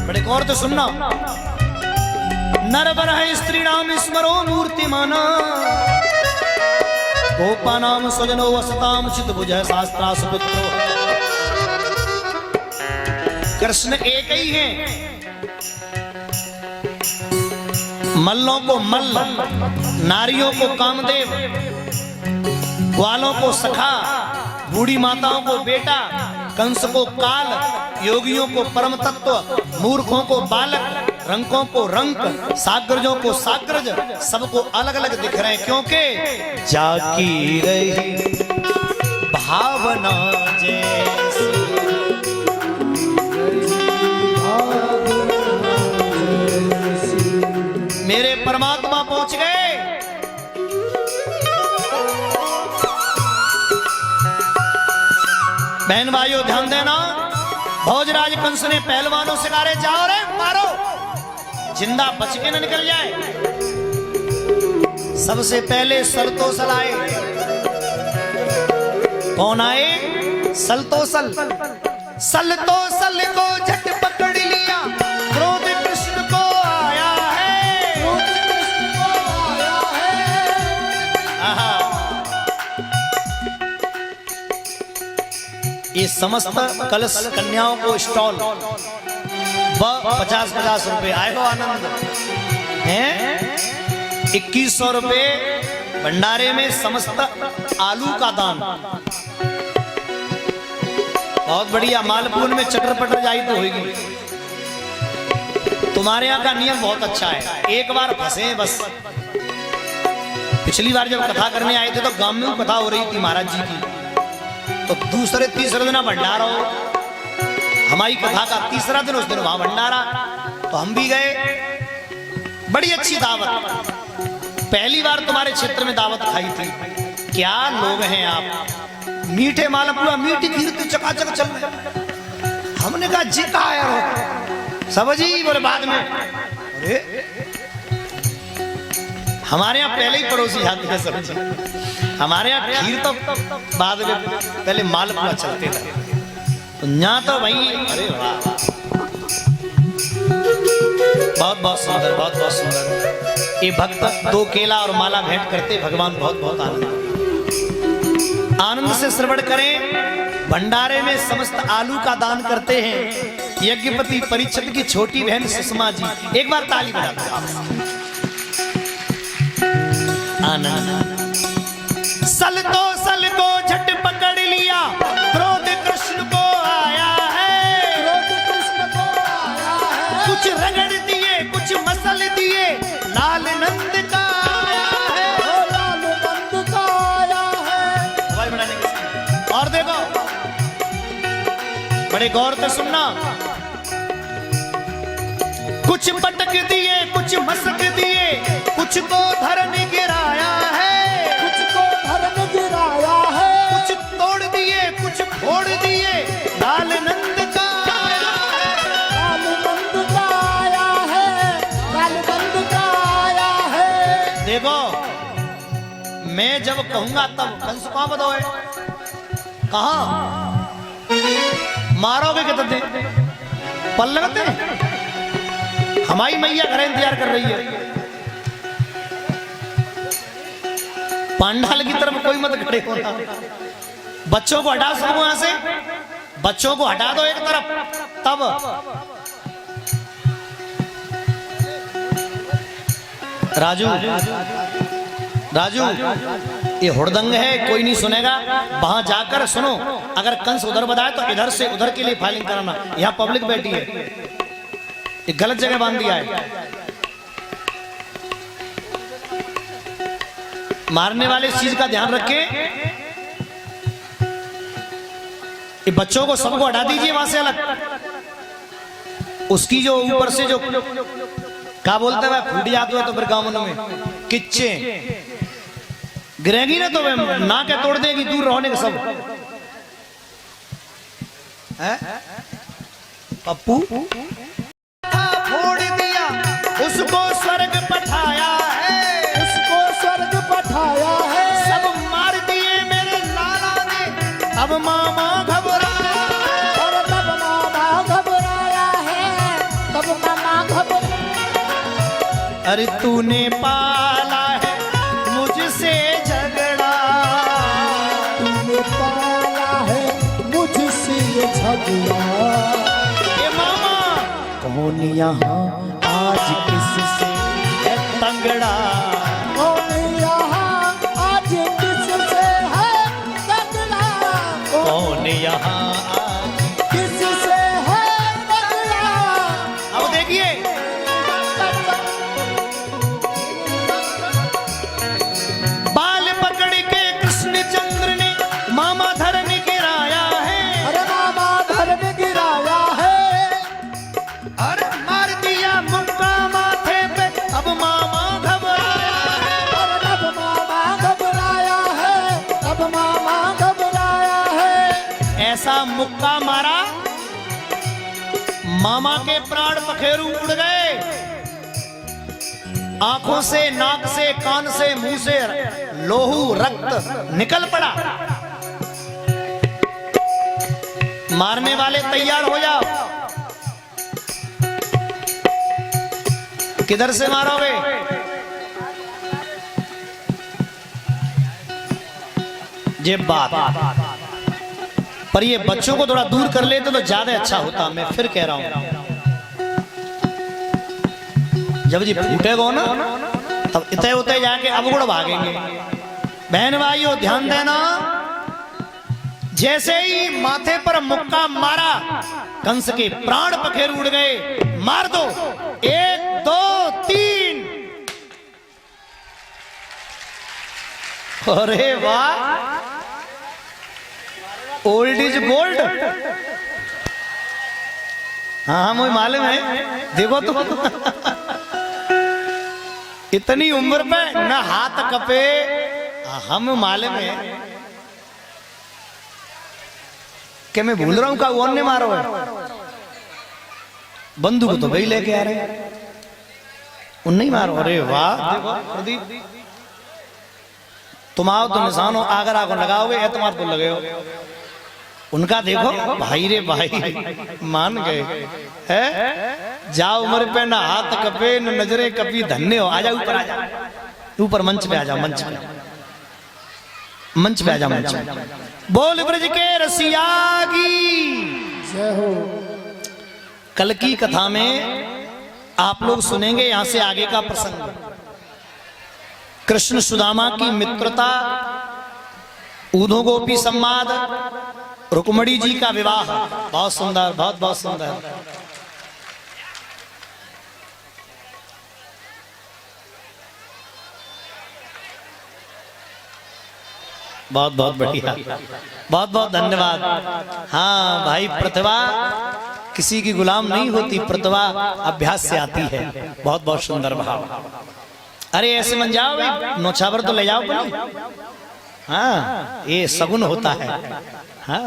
[SPEAKER 1] बड़े गौर से सुनना। नर बर है स्त्री नाम स्मरो मूर्ति माना गोपा नाम स्वजनो वसताम चित भुज शास्त्रा सुपुत्रो। कृष्ण एक ही है। मल्लों को मल्ल नारियों को कामदेव ग्वालों को सखा बूढ़ी माताओं को बेटा कंस को काल योगियों को परम तत्व मूर्खों को बालक रंकों को रंक साग्रजों को साग्रज सबको अलग अलग दिख रहे हैं क्योंकि जाकी रही भावना जैसी। मेरे परमात्मा पहुंच गए। बहन भाइयों ध्यान देना। भोजराज कंस ने पहलवानों से कहा रे जाओ रे मारो जिंदा बच के न निकल जाए। सबसे पहले सलतोसल आए। कौन आए? सलतोसल। सलतोसल को झट पकड़ लिया क्रोध कृष्ण को आया है।
[SPEAKER 2] क्रोध कृष्ण को आया है।
[SPEAKER 1] ये समस्त कलश कन्याओं को स्टॉल 50-50 रुपए आए हो आनंद हैं। 2100 रुपए भंडारे में समस्त आलू का दान। बहुत बढ़िया। मालपुर में चटर पटर जाई तो होगी। तुम्हारे यहाँ का नियम बहुत अच्छा है। एक बार फंसे बस। पिछली बार जब कथा करने आए थे तो गांव में कथा हो रही थी महाराज जी की तो दूसरे तीसरे दिन भंडारा हो। हमारी कथा का तीसरा दिन उस दिन वहां भंडारा तो हम भी गए। बड़ी अच्छी दावत। पहली बार तुम्हारे क्षेत्र में दावत खाई थी। क्या लोग हैं आप। मीठे मालपुआ मीठी खीर की चकाचक चल रहे। हमने कहा जी कहा यार सब जी बोले बाद में हमारे यहाँ पहले ही पड़ोसी जाते हैं सब्जी। हमारे यहाँ खीर तो बाद में, पहले मालपुआ चलते थे। तो यहाँ तो भाई अरे वाह, बहुत बहुत सुंदर, बहुत बहुत सुंदर। ये भक्त 2 केला और माला भेंट करते भगवान बहुत बहुत आनंद से श्रवण करें। भंडारे में समस्त आलू का दान करते हैं यज्ञपति परीक्षित की छोटी बहन सुषमा जी। एक बार ताली बजा दो आप। आनंद। सल को झट पकड़ लिया, क्रोध कृष्ण को आया है।
[SPEAKER 2] क्रोध कृष्ण को आया है।
[SPEAKER 1] कुछ रगड़ दिए, कुछ मसल दिए, लाल नंद का आया है।
[SPEAKER 2] ओ लाल नंद का आया है।
[SPEAKER 1] आवाज बढ़ाने की। और देखो, बड़े गौर से सुनना। कुछ पटक दिए, कुछ मसक दिए, कुछ को धरन गिराया है।
[SPEAKER 2] कुछ को धर्म गिराया है।
[SPEAKER 1] कुछ तोड़ दिए, कुछ फोड़ दिए, लाल नंद का आया है।
[SPEAKER 2] लाल नंद का आया है। लाल नंद का आया है।
[SPEAKER 1] देखो, मैं जब कहूंगा तब कंस कहां बताओ? कहां मारोगे कितने पल लगते? हमारी मैया घर इंतजार कर रही है। पांडाल की तरफ कोई मत खड़े होना। बच्चों को हटा सबको यहां से, बच्चों को हटा दो एक तरफ, तब राजू राजू ये हुड़दंग है, कोई नहीं सुनेगा। वहां जाकर सुनो। अगर कंस उधर बताए तो इधर से उधर के लिए फाइलिंग कराना। यहां पब्लिक बैठी है, ये गलत जगह बांध दिया है। मारने वाले इस चीज का ध्यान रखें। ये बच्चों को सबको हटा दीजिए वहां से अलग। उसकी जो ऊपर से जो क्या बोलते हैं फूट जाते हैं तो फिर गाँव में किच्चे गिरेगी ना तो ना क्या तोड़ देगी। दूर रहने के सब है? पप्पू फोड़ दिया, उसको स्वर्ग पठाया है।
[SPEAKER 2] उसको स्वर्ग पठाया है।
[SPEAKER 1] सब मार दिए मेरे लाला ने, अब मामा घबराया।
[SPEAKER 2] और तब मामा घबराया है। तब मामा घबराया।
[SPEAKER 1] अरे तूने पाला है मुझसे झगड़ा,
[SPEAKER 2] तूने पाला है मुझसे ये झगड़ा।
[SPEAKER 1] ये मामा
[SPEAKER 2] कौन यहाँ आज किससे
[SPEAKER 1] है तंगड़ा।
[SPEAKER 2] कौन यहाँ आज किससे है तगड़ा।
[SPEAKER 1] कौन यहाँ आज
[SPEAKER 2] किससे है तगड़ा।
[SPEAKER 1] अब देखिए, बाल पकड़ के कृष्णचंद्र ने मामा धरन गिराया है।
[SPEAKER 2] अरे मामा धर्म गिराया है।
[SPEAKER 1] अरे मार दिया मुक्का माथे पे, अब मामा घबराया है।
[SPEAKER 2] और तब मामा घबराया है। तब मामा घबराया है।
[SPEAKER 1] ऐसा मुक्का मारा मामा के प्राण पखेरु उड़ गए। आंखों से, नाक से, कान से, मुंह से लोहू रक्त निकल पड़ा। मारने वाले तैयार हो जाओ। किधर से मारोगे? ये बात, पर ये बच्चों को थोड़ा दूर कर लेते तो ज्यादा अच्छा होता। मैं फिर कह रहा हूं, जब जी फूटेगा ना तब इतने उतने जाके अब गुड़ भागेंगे। बहन भाइयों ध्यान देना, जैसे ही माथे पर मुक्का मारा कंस के प्राण पखेर उड़ गए। मार दो, 1 2 3। अरे वाह, ओल्ड इज गोल्ड। हाँ मुझे मालूम है। देखो तो इतनी उम्र में न हाथ कपे, हम मालूम है कि मैं भूल रहा हूं का कौन ने मारो है। बंदूक तो भाई लेके आ रहे हैं। उन नहीं मारो। अरे वाह, देखो प्रदीप, तुम आओ तो निशान हो, आगर आगो लगाओगे एतमाद को लगे हो। उनका देखो भाई रे भाई, मान गए है। जाओ उम्र पे ना हाथ कपे न नजरे कपी, धन्य हो। आ जाओ ऊपर, आ जाओ ऊपर, मंच पे आ जाओ, मंच पे, मंच पे आ जाओ, मंच पे। बोल ब्रज के रसिया की
[SPEAKER 2] जय हो।
[SPEAKER 1] कल की कथा में आप लोग सुनेंगे यहां से आगे का प्रसंग। कृष्ण सुदामा की मित्रता, ऊधो गोपी संवाद, रुक्मणी जी का विवाह। बहुत सुंदर, बहुत बहुत सुंदर। बहुत बहुत बढ़िया, बहुत बहुत धन्यवाद। हाँ भाई, प्रतिभा किसी की गुलाम नहीं होती, प्रतिभा अभ्यास से आती है। बहुत बहुत सुंदर भाव। अरे ऐसे मन जाओ भाई, नौछावर तो ले जाओ बोले। हाँ, ये सगुन होता है। हाँ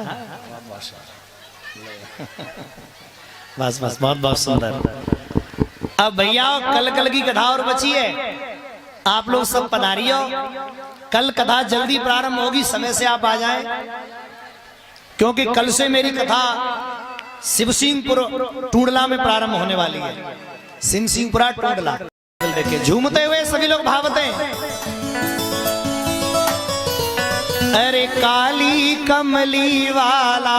[SPEAKER 1] बस बस, बहुत बहुत सुंदर। अब भैया कल कल की कथा और बची है, आप लोग सब पधारियो। कल कथा जल्दी प्रारंभ होगी, समय से आप आ जाएं, क्योंकि कल से मेरी कथा शिव सिंहपुर टूडला में प्रारंभ होने वाली है। सिंहपुरा टूडला। देखिए झूमते हुए सभी लोग भावते हैं। अरे काली कमली वाला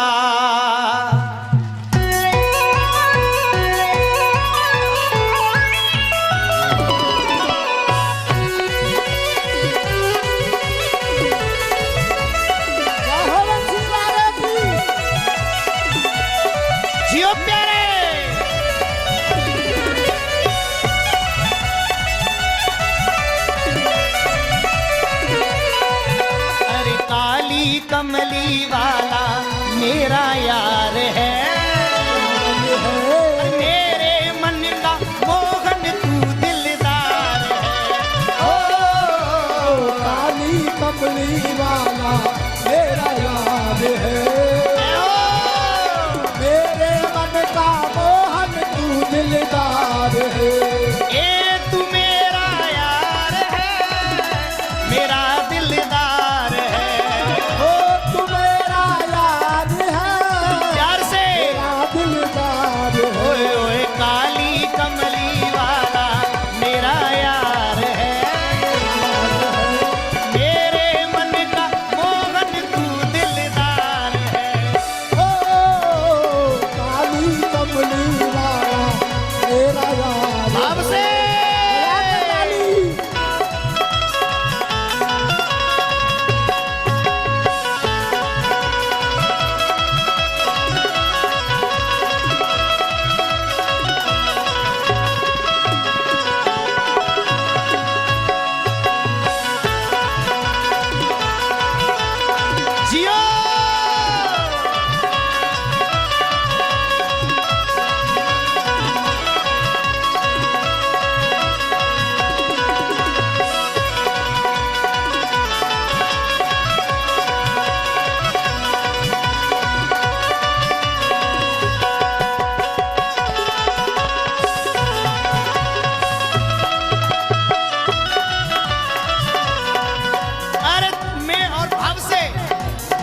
[SPEAKER 1] जियो प्यारे। अरे काली कमली वाला मेरा यार है, मेरे मन का मोहन तू दिलदार है।
[SPEAKER 2] ओ काली कमली वाला मेरा यार है, मेरे मन का मोहन तू दिलदार है।
[SPEAKER 1] ए तू मेरा यार है, मेरा दिलदार है।
[SPEAKER 2] ओ तू मेरा यार है,
[SPEAKER 1] प्यार से
[SPEAKER 2] मेरा दिलदार है।
[SPEAKER 1] ओए ओए काली कमली वाला मेरा यार है, मेरे मन का मोहन तू दिलदार है।
[SPEAKER 2] ओ काली कमली वाला मेरा यार
[SPEAKER 1] भाव से जियो। अरे मैं और भाव से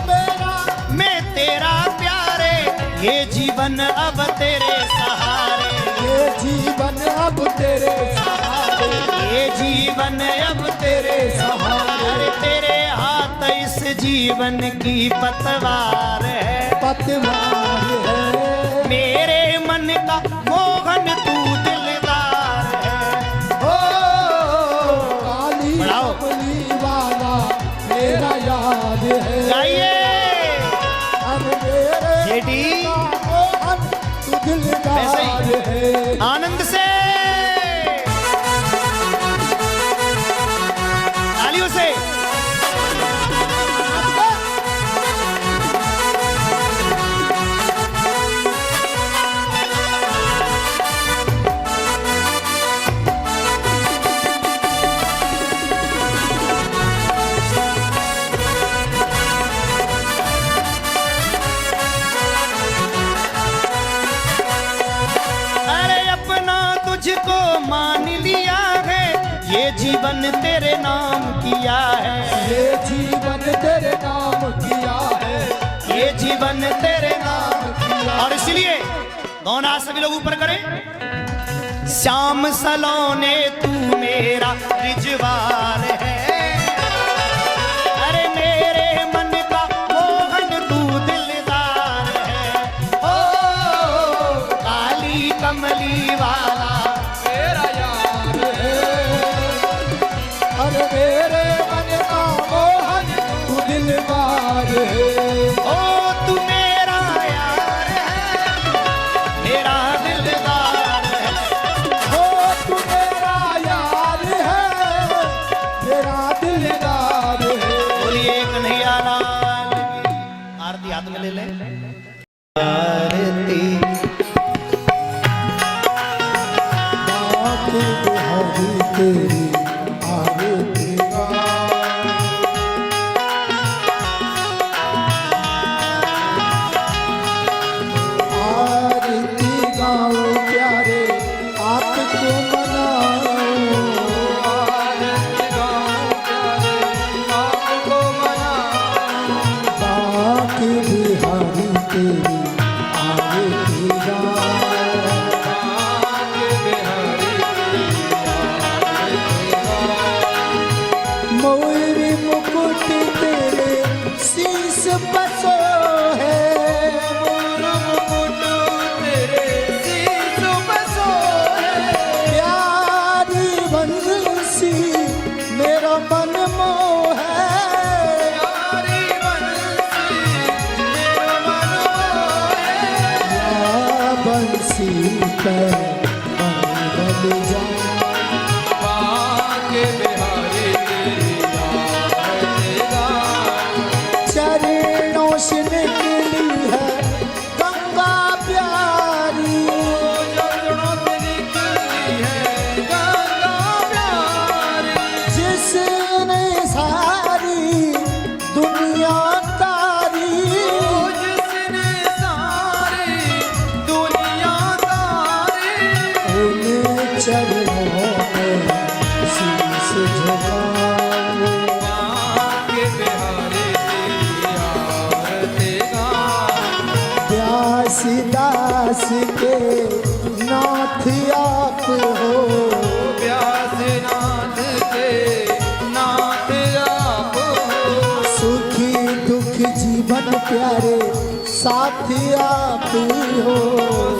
[SPEAKER 2] मेरा
[SPEAKER 1] मैं तेरा प्यारे, ये जीवन अब तेरे सहारे,
[SPEAKER 2] ये जीवन अब तेरे सहारे,
[SPEAKER 1] ये जीवन अब तेरे सहारे। अरे तेरे हाथ इस जीवन की पतवार है,
[SPEAKER 2] पतवार है।
[SPEAKER 1] मेरे मन का मोहन तू दिलदार है।
[SPEAKER 2] ओ काली
[SPEAKER 1] बढ़ाओ।
[SPEAKER 2] कमली वाला मेरा याद है,
[SPEAKER 1] गाइए
[SPEAKER 2] अब मेरे
[SPEAKER 1] जेठी।
[SPEAKER 2] मोहन तू दिलदार
[SPEAKER 1] वैसे ही।
[SPEAKER 2] है।
[SPEAKER 1] आनंद से तालियों से। अरे अपना जीवन तेरे नाम किया है,
[SPEAKER 2] ये जीवन तेरे नाम किया है,
[SPEAKER 1] ये जीवन तेरे नाम।
[SPEAKER 2] किया।
[SPEAKER 1] और इसलिए दोनों हाथ सभी लोग ऊपर करें। श्याम सलोने तू मेरा रिजवार है, अरे मेरे मन का मोहन तू दिलदार है। ओ काली कमली वाला
[SPEAKER 2] मेरा यार है, अरे मेरे मन का मोहन तू दिलदार है।
[SPEAKER 1] ओ तू मेरा यार है, मेरा दिलदार है।
[SPEAKER 2] ओ तू मेरा यार है, मेरा दिलदार है।
[SPEAKER 1] बोलिए कन्हैया लाल की। आरती हाथ में ले ले। आरती
[SPEAKER 2] बाकी बिहारी तेरी आरती आरती गाओ प्यारे आपको मनाओ, आरती गाओ प्यारे आपको मनाओ। बाकी बिहारी तेरी आरती गाओ, बाकी बिहारी मोरी मुकुट तेरे शीश बसो है, मुकुट तेरे शीश बसो है। प्यारी बंसी मेरा मन मोह है, प्यारी बंसी मेरा मन मोह है। या बंसी पर बंद जा चरणों से निकली है गंगा प्यारी, चरणों से निकली है गंगा प्यारी। जिसने सारी दुनिया तारी, जिसने सारी दुनिया तारी, उन चरणों में शीश झुकाओ। व्यासदास के नाथ आप हो, व्यासनाथ के नाथ आप हो। सुखी दुख जीवन प्यारे साथ आप हो,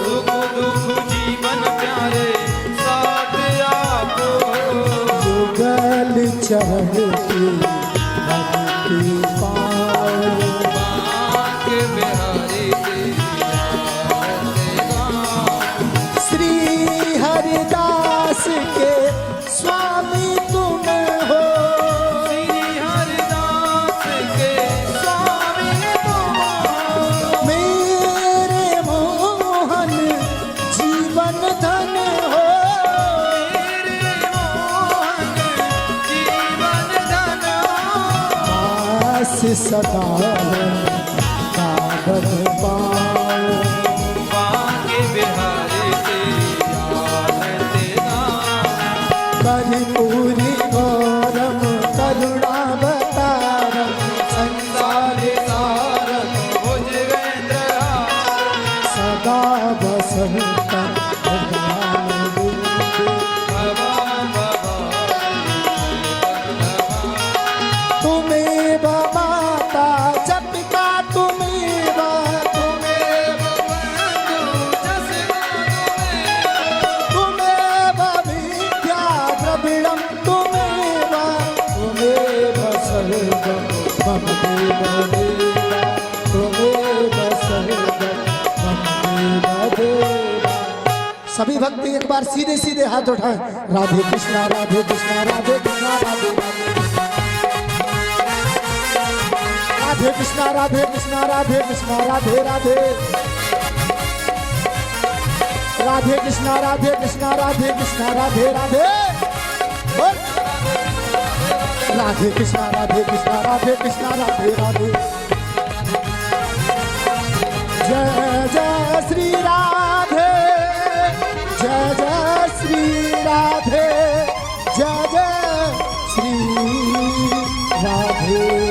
[SPEAKER 2] सुख दुख जीवन प्यारे साथ आप हो। युगल चरण की भक्ति पाओ, बाके बिहारी श्री हरिदास के स्वामी तुम हो, श्री हरिदास के स्वामी तुम हो। मेरे मोहन जीवन धन हो, मेरे मोहन जीवन धन हो। आस सदा काबन पाओ, बाके बिहारी पूरी गौरम करुणावतारम संसार सारम भुजगेंद्र सदा बसंतम तुम्हें माता जपिता तुम्हें द्रविड़म तुम्हें सर्वम मम देव देवा, तुम्हें सर्वम मम देव देवा। सभी भक्ति एक बार सीधे सीधे हाथ उठाएं। राधे कृष्णा राधे कृष्णा राधे कृष्णा राधे राधे कृष्णा राधे कृष्णा राधे कृष्णा राधे राधे राधे कृष्णा राधे कृष्णा राधे कृष्णा राधे राधे राधे कृष्णा राधे कृष्णा राधे कृष्णा राधे राधे। जय जय श्री राधे, जय जय श्री राधे, जय जय हे